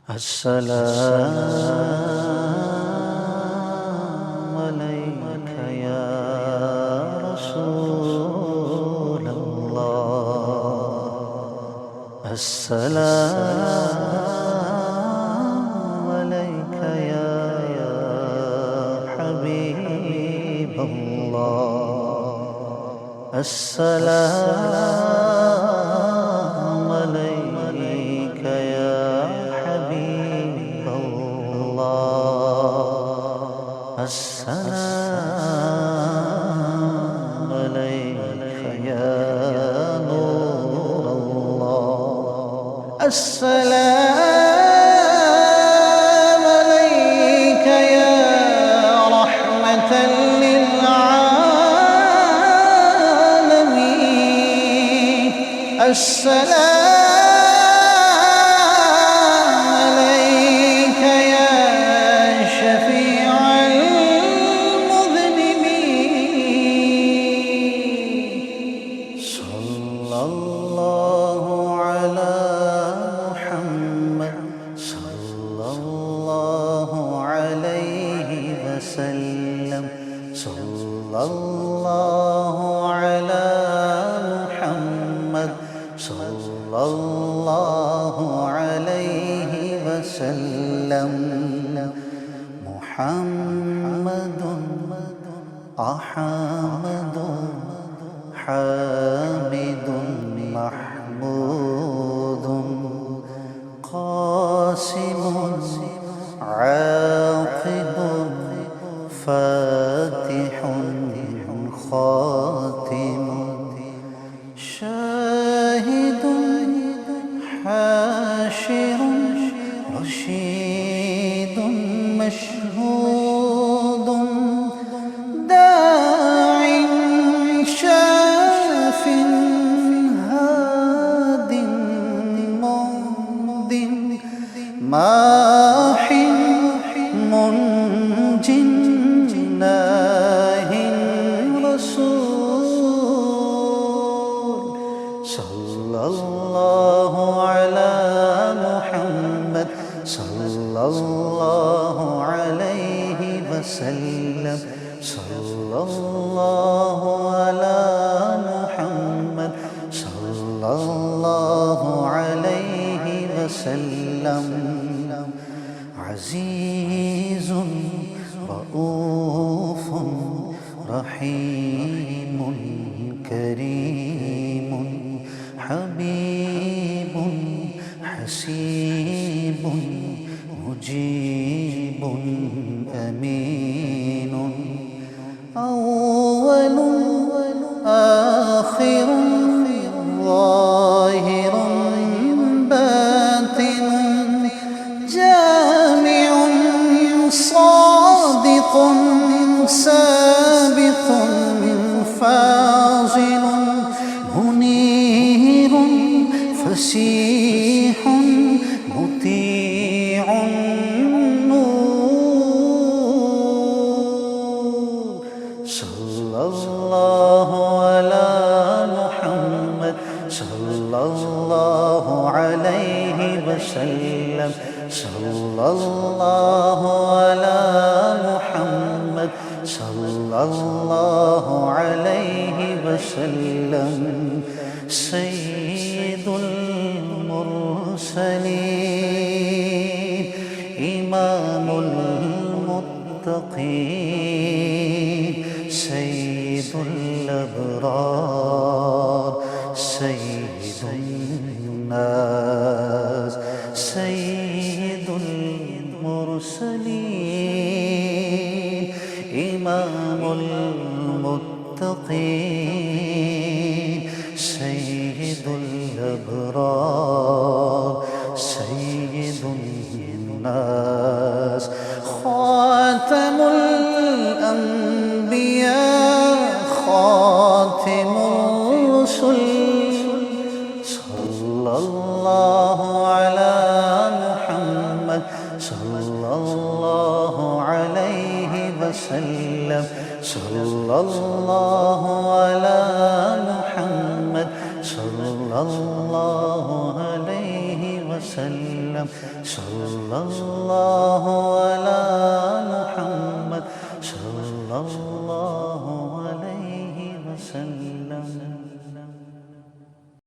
السلام عليك يا رسول الله. السلام عليك يا حبيب الله. السلام عليك يا حبيب الله. السلام عليك يا نور الله. السلام عليك يا رحمة للعالمين. السلام عليك يا شفيع المذنبين. صلى الله على محمد صلى الله عليه وسلم. صلى الله على محمد صلى الله عليه وسلم. محمد أحمد حامد محمود قاسم عاقب فاتح خاتم شاهد حاشر رشيد مشهود داع شاف هاد مهد ماح منج ناه رسول. صلى الله على محمد صلى الله عليه وسلم. صلى الله على محمد صلى الله عليه وسلم. عزيز رؤوف رحيم كريم حبيب حسيب مجيب أمين. أول آخر ظاهر باطن جامع صادق سابق فاضل منير فسيح مطيع نور. صلى الله على محمد صلى الله عليه وسلم. صلى الله على محمد صلى الله عليه وسلم. سيد المرسلين إمام المتقين سيد الأبرار سيد الناس سيد المرسلين إمام المتقين سيد الأبرار سيد الناس خاتم الأنبياء خاتم الرسل. صلى الله على محمد صلى الله عليه وسلم. صلى الله على محمد صلى الله عليه وسلم. وسلم صلى الله على محمد صلى الله عليه وسلم